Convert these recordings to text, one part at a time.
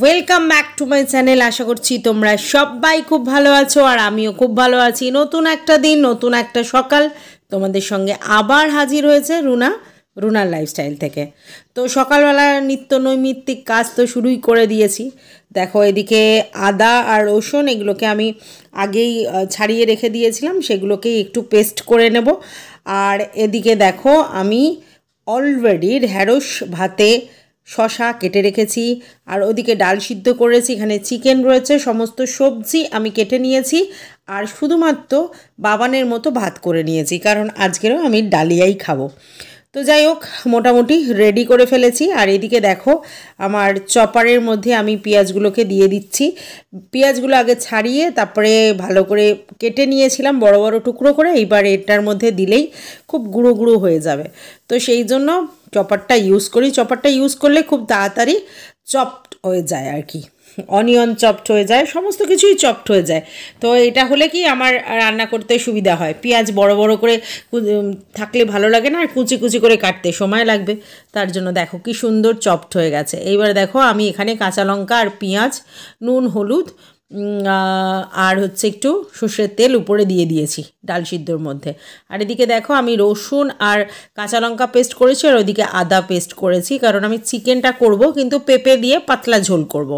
Welcome back to my channel. আশা করছি তোমরা সবাই খুব ভালো আছো আর আমিও খুব ভালো আছি। নতুন একটা দিন, নতুন একটা সকাল তোমাদের সঙ্গে আবার হাজির হয়েছে রুনার লাইফস্টাইল থেকে। তো সকালবেলা নিত্য নৈমিত্তিক কাজ তো শুরুই করে দিয়েছি। দেখো এদিকে আদা আর রসুন এগুলোকে আমি আগেই ছাড়িয়ে রেখে দিয়েছিলাম, সেগুলোকেই একটু পেস্ট করে নেব। আর এদিকে দেখো আমি অলরেডি ঢ্যাঁড়স ভাতে শশা কেটে রেখেছি, আর ওদিকে ডাল সিদ্ধ করেছি, এখানে চিকেন রয়েছে, সমস্ত সবজি আমি কেটে নিয়েছি। আর শুধুমাত্র বাবানের মতো ভাত করে নিয়েছি, কারণ আজকেরও আমি ডালিয়াই খাবো। তো যাই হোক, মোটামুটি রেডি করে ফেলেছি। আর এদিকে দেখো আমার চপারের মধ্যে আমি পেঁয়াজগুলোকে দিয়ে দিচ্ছি। পেঁয়াজগুলো আগে ছাড়িয়ে তারপরে ভালো করে কেটে নিয়েছিলাম বড় বড় টুকরো করে। এইবার এটার মধ্যে দিলেই খুব গুঁড়ো গুঁড়ো হয়ে যাবে, তো সেই জন্য চপারটা ইউজ করি। চপারটা ইউজ করলে খুব তাড়াতাড়ি চপড হয়ে যায় আর কি, অনিয়ন চপড হয়ে যায়, সমস্ত কিছুই চপড হয়ে যায়। তো এটা হলে কি আমার রান্না করতে সুবিধা হয়। পেঁয়াজ বড় বড় করে থাকলে ভালো লাগে না, আর কুচি কুচি করে কাটতে সময় লাগবে, তার জন্য দেখো কি সুন্দর চপড হয়ে গেছে। এইবার দেখো আমি এখানে কাঁচা লঙ্কা আর পেঁয়াজ, নুন, হলুদ আর হচ্ছে একটু সর্ষের তেল উপরে দিয়ে দিয়েছি ডাল সিদ্ধর মধ্যে। আর এদিকে দেখো আমি রসুন আর কাঁচা লঙ্কা পেস্ট করেছি, আর ওইদিকে আদা পেস্ট করেছি, কারণ আমি চিকেনটা করব কিন্তু পেঁপে দিয়ে পাতলা ঝোল করব।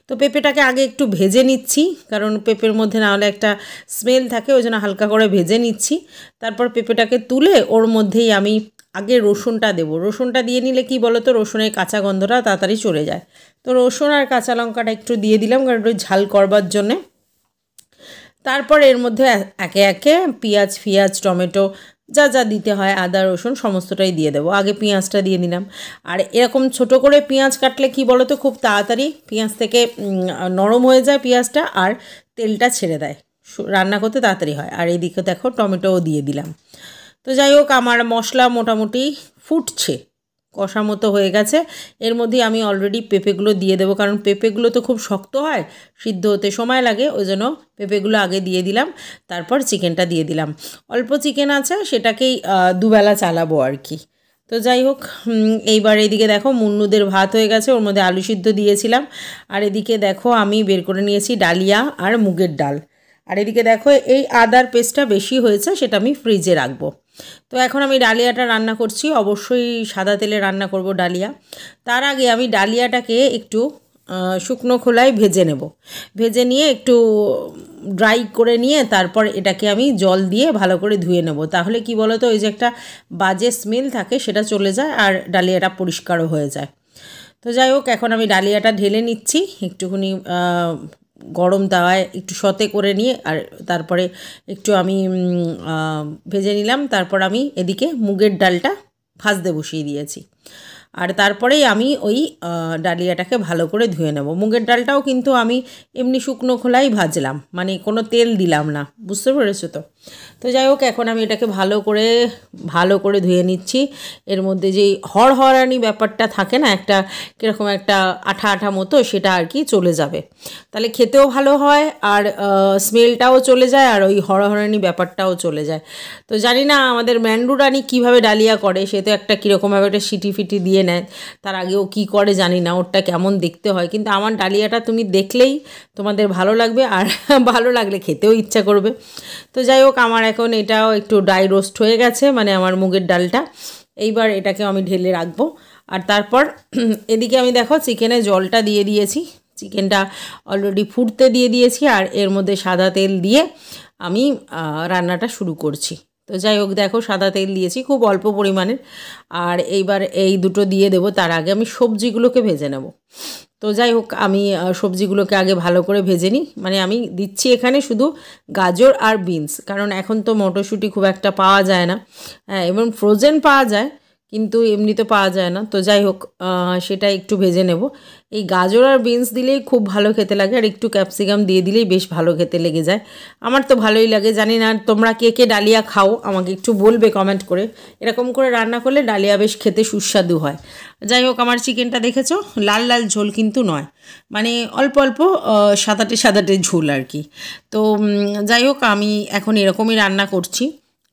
তো পেঁপেটাকে আগে একটু ভেজে নিচ্ছি, কারণ পেঁপের মধ্যে না হলে একটা স্মেল থাকে, ওই জন্য হালকা করে ভেজে নিচ্ছি। তারপর পেঁপেটাকে তুলে ওর মধ্যেই আমি আগে রসুনটা দেবো। রসুনটা দিয়ে নিলে কি বলো তো, রসুনের কাঁচা গন্ধটা তাড়াতাড়ি চলে যায়। তো রসুন আর কাঁচা লঙ্কাটা একটু দিয়ে দিলাম, কারণ একটু ঝাল করবার জন্যে। তারপর এর মধ্যে একে একে পেঁয়াজ, টমেটো যা যা দিতে হয়, আদা রসুন সমস্তটাই দিয়ে দেবো। আগে পেঁয়াজটা দিয়ে দিলাম। আর এরকম ছোট করে পেঁয়াজ কাটলে কি বলো তো, খুব তাড়াতাড়ি পেঁয়াজ থেকে নরম হয়ে যায় পেঁয়াজটা, আর তেলটা ছেড়ে দেয়, রান্না করতে তাড়াতাড়ি হয়। আর এইদিকে দেখো টমেটোও দিয়ে দিলাম। তো যাই হোক, আমার মশলা মোটামুটি ফুটছে, কষা মতো হয়ে গেছে। এর মধ্যে আমি অলরেডি পেঁপেগুলো দিয়ে দেবো, কারণ পেঁপেগুলো তো খুব শক্ত হয়, সিদ্ধ হতে সময় লাগে, ওই জন্য পেঁপেগুলো আগে দিয়ে দিলাম। তারপর চিকেনটা দিয়ে দিলাম। অল্প চিকেন আছে, সেটাকেই দুবেলা চালাবো আর কি। তো যাই হোক, এইবার এদিকে দেখো মুন্নুদের ভাত হয়ে গেছে, ওর মধ্যে আলু সিদ্ধ দিয়েছিলাম। আর এদিকে দেখো আমি বের করে নিয়েছি ডালিয়া আর মুগের ডাল। আর এদিকে দেখো এই আদার পেস্টটা বেশি হয়েছে, সেটা আমি ফ্রিজে রাখবো। তো এখন আমি ডালিয়াটা রান্না করছি, অবশ্যই সাদা তেলে রান্না করব ডালিয়া। তার আগে আমি ডালিয়াটাকে একটু শুকনো খোলায় ভেজে নেব। ভেজে নিয়ে একটু ড্রাই করে নিয়ে তারপর এটাকে আমি জল দিয়ে ভালো করে ধুয়ে নেব। তাহলে কি বলো তো, ওই যে একটা বাজে স্মেল থাকে সেটা চলে যায়, আর ডালিয়াটা পরিষ্কারও হয়ে যায়। তো যাই হোক, এখন আমি ডালিয়াটা ঢেলে নিচ্ছি একটুখানি গরম তাওয়ায়, একটু সতে করে নিয়ে, আর তারপরে একটু আমি ভেজে নিলাম। তারপর আমি এদিকে মুগের ডালটা ভাজতে বসিয়ে দিয়েছি। আর তারপরেই আমি ওই ডালিয়াটাকে ভালো করে ধুয়ে নেব। মুগের ডালটাও কিন্তু আমি এমনি শুকনো খোলাই ভাজলাম, মানে কোনো তেল দিলাম না, বুঝতে পেরেছো তো। তো যাই হোক, এখন আমি এটাকে ভালো করে ধুয়ে নিচ্ছি। এর মধ্যে যেই হড়হড়ানি ব্যাপারটা থাকে না, একটা কীরকম একটা আঠা আঠা মতো, সেটা আর কি চলে যাবে, তাহলে খেতেও ভালো হয়, আর স্মেলটাও চলে যায়, আর ওই হড়হড়ানি ব্যাপারটাও চলে যায়। তো জানি না আমাদের ম্যান্ডু রানি কীভাবে ডালিয়া করে, সে তো একটা কীরকমভাবে একটা সিটি ফিটি দিয়ে নেয়, তার আগে ও কী করে জানি না, ওরটা কেমন দেখতে হয়। কিন্তু আমার ডালিয়াটা তুমি দেখলেই তোমাদের ভালো লাগবে, আর ভালো লাগলে খেতেও ইচ্ছা করবে। তো যাই হোক, আমার এখন এটাও একটু ড্রাই রোস্ট হয়ে গেছে, মানে আমার মুগের ডালটা। এইবার এটাকে আমি ঢেলে রাখবো। আর তারপর এদিকে আমি দেখো চিকেনে জলটা দিয়ে দিয়েছি, চিকেনটা অলরেডি ফুটতে দিয়ে দিয়েছি, আর এর মধ্যে সাদা তেল দিয়ে আমি রান্নাটা শুরু করছি। তো যাই হোক, দেখো সাদা তেল দিয়েছি খুব অল্প পরিমাণের। আর এইবার এই দুটো দিয়ে দেবো, তার আগে আমি সবজিগুলোকে ভেজে নেব। তো যাই হোক, আমি সবজিগুলোকে আগে ভালো করে ভেজে নিই। মানে আমি দিচ্ছি এখানে শুধু গাজর আর বিনস, কারণ এখন তো মটরশুঁটি খুব একটা পাওয়া যায় না। হ্যাঁ, এবং ফ্রোজেন পাওয়া যায়, কিন্তু এমনি তো পাওয়া যায় না। তো যাই হোক, সেটা একটু ভেজে নেব। এই গাজর আর বিনস দিলেই খুব ভালো খেতে লাগে, আর একটু ক্যাপসিকাম দিয়ে দিলেই বেশ ভালো খেতে লেগে যায়। আমার তো ভালোই লাগে। জানি না তোমরা কে কে ডালিয়া খাও, আমাকে একটু বলবে কমেন্ট করে। এরকম করে রান্না করলে ডালিয়া বেশ খেতে সুস্বাদু হয়। যাই হোক, আমার চিকেনটা দেখেছো, লাল লাল ঝোল কিন্তু নয়, মানে অল্প অল্প সাদাটে ঝোল আর কি। তো যাই হোক, আমি এখন এরকমই রান্না করছি,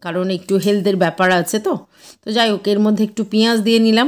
কারণ একটু হেলথের ব্যাপার আছে। তো যাই হোক, এর মধ্যে একটু পেঁয়াজ দিয়ে নিলাম।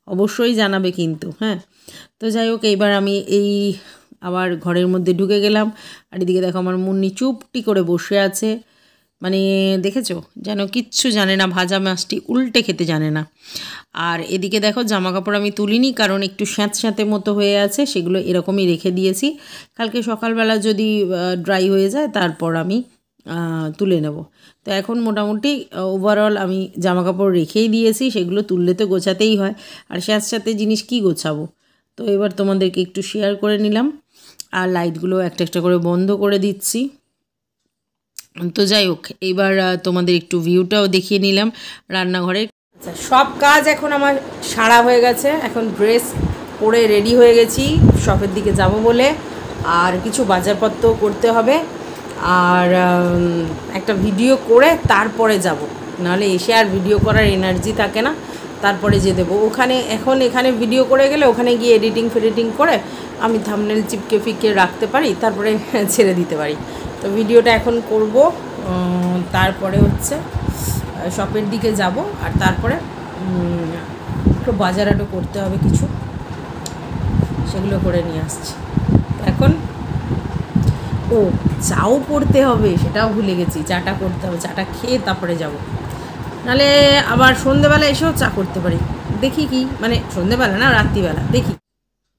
অবশ্যই জানাবে কিন্তু, হ্যাঁ। তো যাই হোক, এইবার আমি এই আবার ঘরের মধ্যে ঢুকে গেলাম। আর এদিকে দেখো আমার মুন্নি চুপটি করে বসে আছে, মানে দেখেছো, যেন কিচ্ছু জানে না, ভাজা মাছটি উল্টে খেতে জানে না। আর এদিকে দেখো জামা কাপড় আমি তুলিনি, কারণ একটু স্যাঁতস্যাঁতে মতো হয়ে আছে, সেগুলো এরকমই রেখে দিয়েছি। কালকে সকালবেলা যদি ড্রাই হয়ে যায় তারপর আমি তুলে নেব। তো এখন মোটামুটি ওভারঅল আমি জামা কাপড় রেখেই দিয়েছি, সেগুলো তুললে তো গোছাতেই হয়, আর স্যাঁতস্যাঁতে জিনিস কি গোছাবো। তো এবার তোমাদেরকে একটু শেয়ার করে নিলাম, আর লাইটগুলো একটা একটা করে বন্ধ করে দিচ্ছি। তো যাই হোক, এইবার তোমাদের একটু ভিউটাও দেখিয়ে নিলাম রান্নাঘরের। আচ্ছা, সব কাজ এখন আমার সারা হয়ে গেছে, এখন ড্রেস পরে রেডি হয়ে গেছি শপের দিকে যাব বলে। আর কিছু বাজারপত্র করতে হবে, আর একটা ভিডিও করে তারপরে যাব, নাহলে এসে আর ভিডিও করার এনার্জি থাকে না। তারপরে যে দেবো ওখানে, এখন এখানে ভিডিও করে গেলে ওখানে গিয়ে এডিটিং করে আমি থাম্বনেল চিপকে ফিকে রাখতে পারি, তারপরে ছেড়ে দিতে পারি। তো ভিডিওটা এখন করব, তারপরে হচ্ছে শপের দিকে যাব, আর তারপরে একটু বাজারহাটও করতে হবে কিছু, সেগুলো করে নিয়ে আসছি। এখন চাও করতে হবে, সেটাও ভুলে গেছি, চাটা করতে হবে, চাটা খেয়ে তারপরে যাব, নাহলে আবার সন্ধেবেলা এসেও চা করতে পারি, দেখি কি, মানে সন্ধেবেলা না, রাত্রিবেলা দেখি।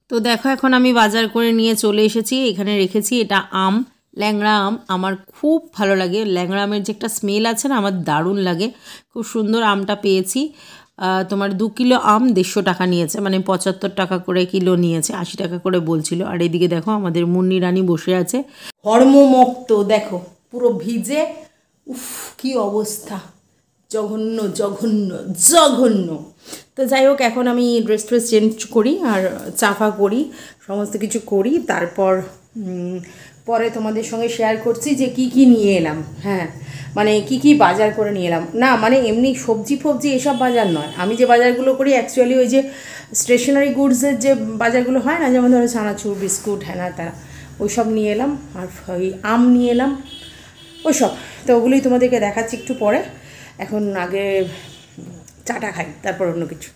তো দেখো এখন আমি বাজার করে নিয়ে চলে এসেছি, এখানে রেখেছি এটা আম, ল্যাংড়া আম। আমার খুব ভালো লাগে ল্যাংড়া আমের যে একটা স্মেল আছে না, আমার দারুণ লাগে, খুব সুন্দর আমটা পেয়েছি। তোমার 2 কিলো আম 150 টাকা নিয়েছে, মানে 75 টাকা করে কিলো নিয়েছে, 80 টাকা করে বলছিল। আর এদিকে দেখো আমাদের মুন্নি রানী বসে আছে হর্মমুক্ত, দেখো পুরো ভিজে, উফ কি অবস্থা, জঘন্য জঘন্য জঘন্য। তো যাই হোক, এখন আমি ড্রেস চেঞ্জ করি আর চাফা করি, সমস্ত কিছু করি, তারপর পরে তোমাদের সঙ্গে শেয়ার করছি যে কি কি নিয়ে এলাম। হ্যাঁ, মানে কি কি বাজার করে নিয়ে এলাম, না মানে এমনি সবজি ফবজি এসব বাজার নয়, আমি যে বাজারগুলো করি অ্যাকচুয়ালি ওই যে স্টেশনারি গুডসের যে বাজারগুলো হয় না, যেমন ধরো চানাচুর, বিস্কুট, হ্যানা তারা, ওই সব নিয়ে এলাম, আর ওই আম নিয়ে এলাম, ওই সব। তো ওগুলোই তোমাদেরকে দেখাচ্ছি একটু পরে, এখন আগে চাটা খাই, তারপর অন্য কিছু।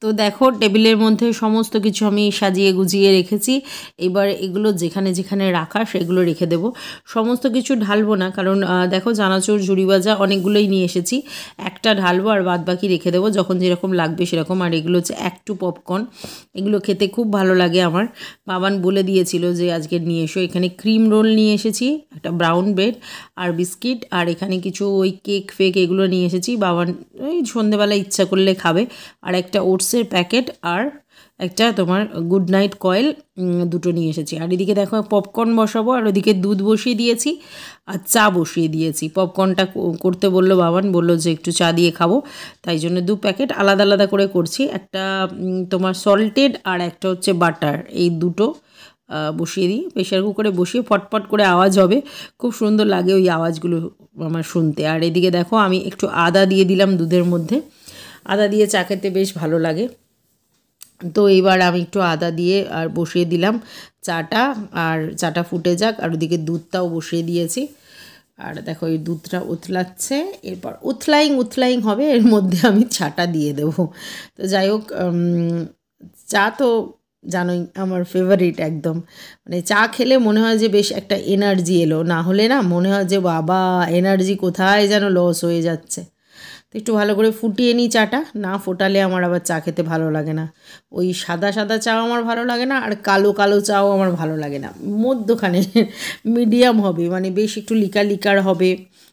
তো দেখো টেবিলের মধ্যে সমস্ত কিছু আমি সাজিয়ে গুজিয়ে রেখেছি, এবার এগুলো যেখানে যেখানে রাখা সেগুলো রেখে দেব, সমস্ত কিছু ঢালবো না, কারণ দেখো চানাচুর, ঝুড়ি ভাজা অনেকগুলোই নিয়ে এসেছি, একটা ঢালবো আর বাদ বাকি রেখে দেবো যখন যেরকম লাগবে সেরকম। আর এগুলো হচ্ছে একটু পপকর্ন, এগুলো খেতে খুব ভালো লাগে আমার, বাবান বলে দিয়েছিল যে আজকে নিয়ে এসো। এখানে ক্রিম রোল নিয়ে এসেছি, একটা ব্রাউন ব্রেড আর বিস্কিট, আর এখানে কিছু ওই কেক ফেক এগুলো নিয়ে এসেছি, বাবান ওই সন্ধেবেলা ইচ্ছা করলে খাবে। আর একটা ওটসের প্যাকেট আর একটা তোমার গুড নাইট কয়েল, দুটো নিয়ে এসেছি। আর এদিকে দেখো পপকর্ন বসাবো, আর ওদিকে দুধ বসিয়ে দিয়েছি আর চা বসিয়ে দিয়েছি। পপকর্নটা করতে বললো বাবান, বললো যে একটু চা দিয়ে খাবো, তাই জন্য 2 প্যাকেট আলাদা আলাদা করে করছি, একটা তোমার সল্টেড আর একটা হচ্ছে বাটার, এই দুটো বসিয়ে দিই প্রেশার কুকারে, বসিয়ে ফটফট করে আওয়াজ হবে, খুব সুন্দর লাগে ওই আওয়াজগুলো আমার শুনতে। আর এদিকে দেখো আমি একটু আদা দিয়ে দিলাম দুধের মধ্যে, আদা দিয়ে চা খেতে বেশ ভালো লাগে। তো এইবার আমি একটু আদা দিয়ে আর বসিয়ে দিলাম চাটা, আর চাটা ফুটে যাক, আর ওদিকে দুধটাও বসিয়ে দিয়েছি। আর দেখো এই দুধটা উতলাচ্ছে, এরপর উথলাইং হবে, এর মধ্যে আমি চাটা দিয়ে দেবো। তো যাই হোক, চা তো জানোই আমার ফেভারিট একদম, মানে চা খেলে মনে হয় যে বেশ একটা এনার্জি এলো, না হলে না মনে হয় যে বাবা এনার্জি কোথায় যেন লস হয়ে যাচ্ছে। তো একটু ভালো করে ফুটিয়ে নিই চাটা, না ফোটালে আমার আবার চা খেতে ভালো লাগে না, ওই সাদা সাদা চাও আমার ভালো লাগে না, আর কালো কালো চাও আমার ভালো লাগে না, মধ্যখানে মিডিয়াম হবে, মানে বেশ একটু লিকার হবে,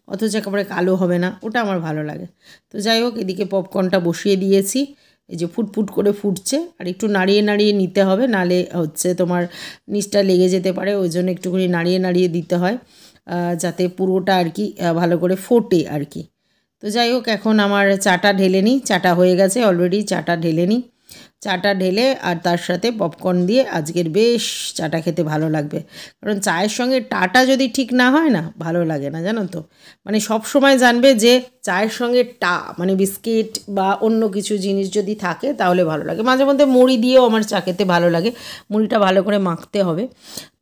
অথচ একেবারে কালো হবে না, ওটা আমার ভালো লাগে। তো যাই হোক, এদিকে পপকর্নটা বসিয়ে দিয়েছি, এই যে ফুটফুট করে ফুটছে, আর একটু নাড়িয়ে নাড়িয়ে নিতে হবে, নালে হচ্ছে তোমার নিচটা লেগে যেতে পারে, ওই জন্য একটুখানি নাড়িয়ে নাড়িয়ে দিতে হয়, যাতে পুরোটা আর কি ভালো করে ফোটে আর কি। তো যাই হোক, এখন আমার চাটা ঢেলে নিই, চাটা হয়ে গেছে অলরেডি, চাটা ঢেলে নিই, চাটা ঢেলে আর তার সাথে পপকর্ন দিয়ে আজকের বেশ চাটা খেতে ভালো লাগবে, কারণ চায়ের সঙ্গে টাটা যদি ঠিক না হয় না ভালো লাগে না, জানো তো, মানে সব সময় জানবে যে চায়ের সঙ্গে মানে বিস্কিট বা অন্য কিছু জিনিস যদি থাকে তাহলে ভালো লাগে। মাঝে মধ্যে মুড়ি দিয়েও আমার চা খেতে ভালো লাগে, মুড়িটা ভালো করে মাখতে হবে,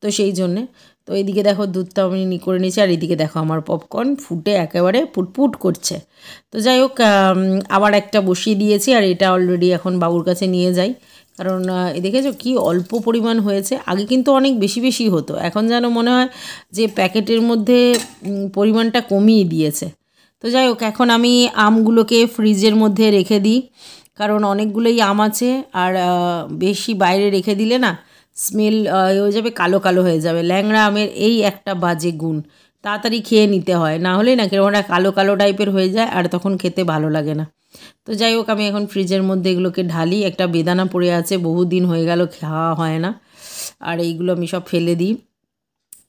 তো সেই জন্যে। তো এইদিকে দেখো দুধটা আমি করে নিয়েছি, আর এদিকে দেখো আমার পপকর্ন ফুটে একেবারে পুটপুট করছে। তো যাই হোক আবার একটা বসিয়ে দিয়েছি, আর এটা অলরেডি এখন বাবুর কাছে নিয়ে যাই, কারণ দেখেছো কি অল্প পরিমাণ হয়েছে। আগে কিন্তু অনেক বেশি বেশি হতো, এখন যেন মনে হয় যে প্যাকেটের মধ্যে পরিমাণটা কমিয়ে দিয়েছে। তো যাই হোক এখন আমি আমগুলোকে ফ্রিজের মধ্যে রেখে দিই, কারণ অনেকগুলোই আম আছে, আর বেশি বাইরে রেখে দিলে না স্মেল হয়ে যাবে, কালো কালো হয়ে যাবে। ল্যাংড়া আমের এই একটা বাজে গুণ, তাড়াতাড়ি খেয়ে নিতে হয়, না হলে না কেমন কালো কালো টাইপের হয়ে যায়, আর তখন খেতে ভালো লাগে না। তো যাই হোক আমি এখন ফ্রিজের মধ্যে এগুলোকে ঢালি। একটা বেদানা পড়ে আছে, বহুদিন হয়ে গেল খাওয়া হয় না, আর এইগুলো আমি সব ফেলে দিই।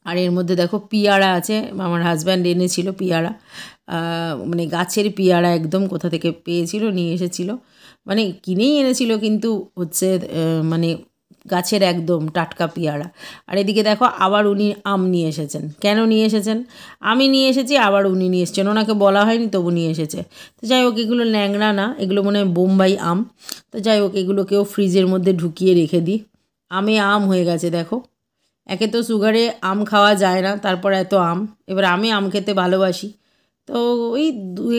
আর এর মধ্যে দেখো পিয়ারা আছে, আমার হাজব্যান্ড এনেছিল পিয়ারা, মানে গাছের পিয়ারা, একদম কোথা থেকে পেয়েছিল নিয়ে এসেছিল, মানে কিনেই এনেছিল কিন্তু হচ্ছে মানে গাছের একদম টাটকা পিয়ারা। আর এদিকে দেখো আবার উনি আম নিয়ে এসেছেন। কেন নিয়ে এসেছেন? আমি নিয়ে এসেছি, আবার উনি নিয়ে এসেছেন, ওনাকে বলা হয়নি তবু নিয়ে এসেছে। তো যাই হোক এগুলো ল্যাংড়া না, এগুলো মনে হয় বোম্বাই আম। তো যাই হোক এগুলোকেও ফ্রিজের মধ্যে ঢুকিয়ে রেখে দিই। আমে আম হয়ে গেছে দেখো। একে তো সুগারে আম খাওয়া যায় না, তারপর এত আম। এবার আমি আম খেতে ভালোবাসি, তো ওই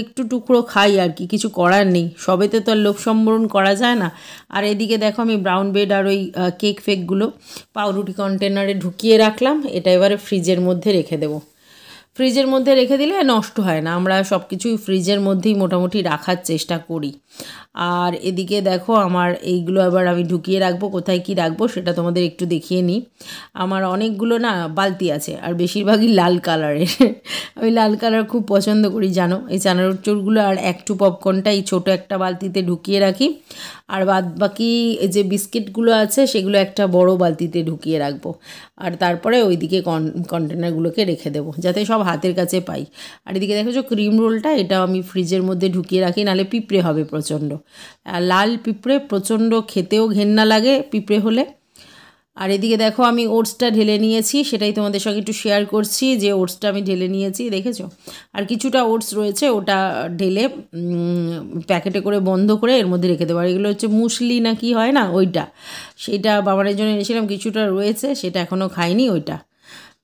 একটু টুকরো খাই আর কি, কিছু করার নেই, সবেতে তো আর লোভ সম্বরণ করা যায় না। আর এদিকে দেখো আমি ব্রাউন ব্রেড আর ওই কেক ফেকগুলো পাউরুটি কন্টেনারে ঢুকিয়ে রাখলাম। এটা এবারে ফ্রিজের মধ্যে রেখে দেবো। ফ্রিজের মধ্যে রেখে দিলে নষ্ট হয় না, আমরা সব কিছুই ফ্রিজের মধ্যেই মোটামুটি রাখার চেষ্টা করি। আর এদিকে দেখো আমার এইগুলো আবার আমি ঢুকিয়ে রাখবো, কোথায় কি রাখবো সেটা তোমাদের একটু দেখিয়ে নিই। আমার অনেকগুলো না বালতি আছে, আর বেশিরভাগই লাল কালারের। আমি লাল কালার খুব পছন্দ করি জানো। এই চানাচুরগুলো আর একটু পপকর্নটা এই ছোটো একটা বালতিতে ঢুকিয়ে রাখি, আর বাদ বাকি যে বিস্কিটগুলো আছে সেগুলো একটা বড় বালতিতে ঢুকিয়ে রাখবো। আর তারপরে ওইদিকে কন্টেনারগুলোকে রেখে দেবো, যাতে সব হাতের কাছে পাই। আর এদিকে দেখো যে ক্রিম রোলটা, এটাও আমি ফ্রিজের মধ্যে ঢুকিয়ে রাখি, নাহলে পিঁপড়ে হবে প্রচণ্ড। আর লাল পিঁপড়ে প্রচণ্ড, খেতেও ঘেন্না লাগে পিঁপড়ে হলে। আর এদিকে দেখো আমি ওটসটা ঢেলে নিয়েছি, সেটাই তোমাদের সঙ্গে একটু শেয়ার করছি যে ওটসটা আমি ঢেলে নিয়েছি, দেখেছো। আর কিছুটা ওটস রয়েছে, ওটা ঢেলে প্যাকেটে করে বন্ধ করে এর মধ্যে রেখে দেবো। আর এগুলো হচ্ছে মুসলি না কি হয় না, ওইটা, সেইটা বাবারের জন্য এনেছিলাম, কিছুটা রয়েছে, সেটা এখনও খাইনি ওইটা।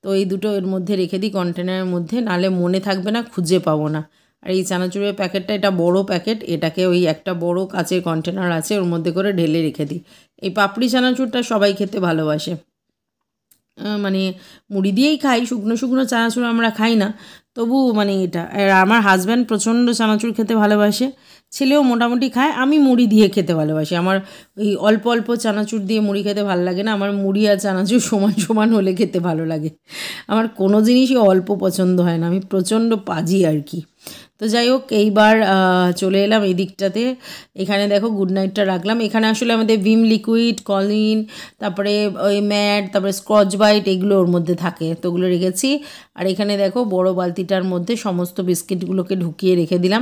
তো এই দুটো এর মধ্যে রেখে দিই কন্টেনারের মধ্যে, নাহলে মনে থাকবে না, খুঁজে পাবো না। আর এই চানাচুরের প্যাকেটটা, এটা বড় প্যাকেট, এটাকে ওই একটা বড় কাচের কন্টেনার আছে ওর মধ্যে করে ঢেলে রেখে দিই। এই পাপড়ি চানাচুরটা সবাই খেতে ভালোবাসে, মানে মুড়ি দিয়েই খাই, শুকনো শুকনো চানাচুর আমরা খাই না, তবু মানে এটা। আর আমার হাজব্যান্ড প্রচণ্ড চানাচুর খেতে ভালোবাসে, ছেলেও মোটামুটি খায়, আমি মুড়ি দিয়ে খেতে ভালোবাসি। আমার ওই অল্প অল্প চানাচুর দিয়ে মুড়ি খেতে ভালো লাগে না, আমার মুড়ি আর চানাচুর সমান সমান হলে খেতে ভালো লাগে। আমার কোনো জিনিসই অল্প পছন্দ হয় না, আমি প্রচণ্ড পাজি আর কি। তো যাই হোক এইবার চলে এলাম এই দিকটাতে। এখানে দেখো গুড নাইটটা রাখলাম, এখানে আসলে আমাদের ভিম লিকুইড, কলিন, তারপরে ওই ম্যাট, তারপরে স্কচ ব্রাইট, এগুলো ওর মধ্যে থাকে, তো ওগুলো রেখেছি। আর এখানে দেখো বড় বালতিটার মধ্যে সমস্ত বিস্কিটগুলোকে ঢুকিয়ে রেখে দিলাম।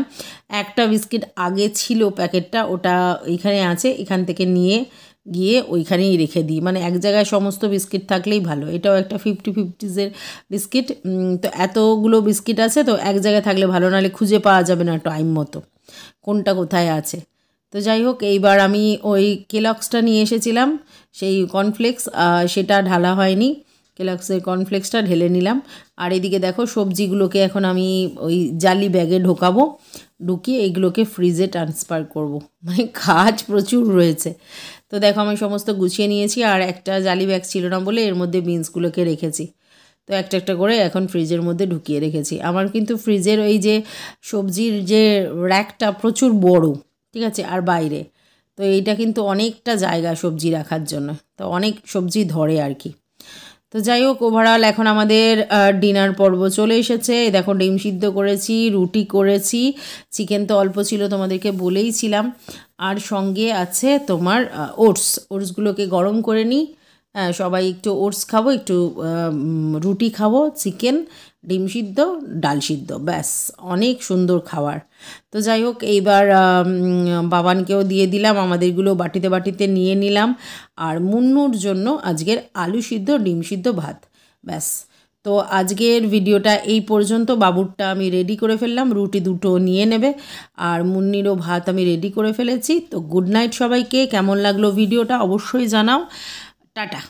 একটা বিস্কিট আগে ছিল প্যাকেটটা, ওটা এখানে আছে, এখান থেকে নিয়ে গিয়ে ওইখানেই রেখে দিই, মানে এক জায়গায় সমস্ত বিস্কিট থাকলেই ভালো। এটাও একটা 50-50 বিস্কিট, তো এতগুলো বিস্কিট আছে, তো এক জায়গায় থাকলে ভালো, নাহলে খুঁজে পাওয়া যাবে না টাইম মতো কোনটা কোথায় আছে। তো যাই হোক এইবার আমি ওই কেলগসটা নিয়ে এসেছিলাম, সেই কর্নফ্লেক্স, সেটা ঢালা হয়নি, কেলগসের কর্নফ্লেক্সটা ঢেলে নিলাম। আর এদিকে দেখো সবজিগুলোকে এখন আমি ওই জালি ব্যাগে ঢোকাবো, ঢুকিয়ে এইগুলোকে ফ্রিজে ট্রান্সফার করব, মানে কাজ প্রচুর রয়েছে। তো দেখো আমি সমস্ত গুছিয়ে নিয়েছি, আর একটা জালি ব্যাগ ছিল না বলে এর মধ্যে বিনসগুলোকে রেখেছি। তো একটা একটা করে এখন ফ্রিজের মধ্যে ঢুকিয়ে রেখেছি। আমার কিন্তু ফ্রিজের ওই যে সবজির যে র্যাকটা প্রচুর বড়, ঠিক আছে, আর বাইরে, তো এইটা কিন্তু অনেকটা জায়গা সবজি রাখার জন্য, তো অনেক সবজি ধরে আর কি। তো যাই হোক ওভারঅল এখন আমাদের ডিনার পর্ব চলে এসেছে। দেখো ডিম সিদ্ধ করেছি, রুটি করেছি, চিকেন তো অল্প ছিল তোমাদেরকে বলেইছিলাম, আর সঙ্গে আছে তোমার ওটসগুলোকে গরম করে নিই, সবাই একটু ওটস খাবো, একটু রুটি খাবো, চিকেন, ডিম সিদ্ধ, ডাল সিদ্ধ, ব্যাস অনেক সুন্দর খাবার। তো যাই হোক এইবার বাবানকেও দিয়ে দিলাম, আমাদেরগুলো বাটিতে বাটিতে নিয়ে নিলাম। আর মুন্নুর জন্য আজকের আলু সিদ্ধ, ডিম সিদ্ধ, ভাত, ব্যাস। তো আজকের ভিডিওটা এই পর্যন্ত। বাবুরটা আমি রেডি করে ফেললাম, রুটি দুটো নিয়ে নেবে, আর মুন্নিরও ভাত আমি রেডি করে ফেলেছি। তো গুড নাইট সবাইকে। কেমন লাগলো ভিডিওটা অবশ্যই জানাও। টাটা।